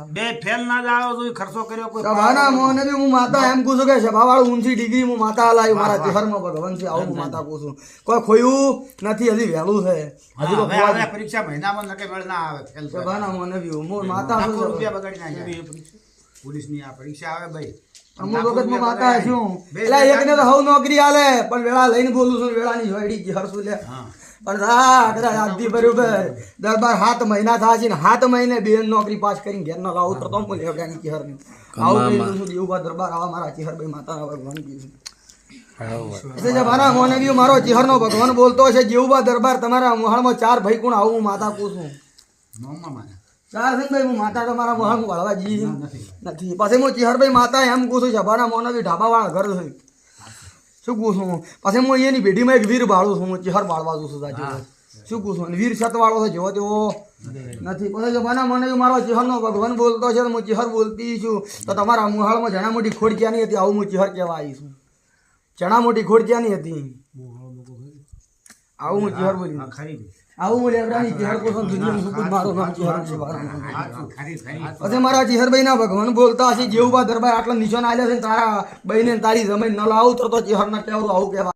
બે ફેલ ના જાવ તો ખર્ચો કર્યો કોઈ સભાના મોને બી હું માતા એમ કહું છું કે સભાવાળું ઊંચી ડિગ્રી હું માતા લાવી મારા ચહેરમાં ભગવાન છે આવું હું માતા કહું છું કોઈ ખોયું નથી હજી વહેલું છે હજી તો હવે પરીક્ષા મહિનામાં નકે મેળ ના આવે ફેલ સભાના મોને બી હું માતા છું રૂપિયા બગાડી નાખ્યા પોલીસની આ પરીક્ષા આવે ભાઈ અમુક વખત હું માતા છું એટલે એકને તો હવ નોકરી આલે પણ વેળા લઈને બોલું છું વેળાની જોઈડી ઘર શું લે પણ કદાચ આજથી બરોબર દરબાર 7 મહિના થાય છે ને 7 મહિને બેન નોકરી પાસ કરીને ઘેર ન લાવું તો હું લેવડાની ચહેર ને આવું કહી છું દેવબા દરબાર આવા મારા ચહેર માતાના ભગવાન કીધું એટલે જમાના મોને બી મારો ચહેરનો ભગવાન બોલતો છે જેવુબા દરબાર તમારા મોહાળમાં 4 ભાઈ કોણ આવું હું માતા કહું છું ચાર છે ભાઈ હું માતા તમારા મોહાળમાં વળવા જી નથી પછી હું ચહેરભાઈ માતા એમ કહું છું જમાના મોને બી ઢાબાવાળા ઘર છે શું કહું છું પછી હું એની પેઢીમાં એક વીર બાળું છું હું ચહેર બાળવા છું સાચું શું કહું છું વીર છતવાળો છે જેવો તેવો નથી પછી જમાના મને મારો ચહેરનો ભગવાન બોલતો છે હું ચહેર બોલતી છું તો તમારા મોહાળમાં જણા મોટી ખોડ ક્યાં નહીં હતી આવું હું ચહેર કહેવા આવી છું ચણા મોટી ખોડ ક્યાં નહીં હતી આવું હું ચહેર બોલી આવું હું લેવડાની ચહેર કહું છું દુનિયાનું સુકુન મારું નામ ચહેર છે પછી મારા ચહેરભાઈ ના ભગવાન બોલતા હશે જેવું બા દરબાર આટલા નિશાન આવ્યા છે તારા બહેને તારી જમીન ન લાવું તો ચહેર ના કહેવું આવું કહેવા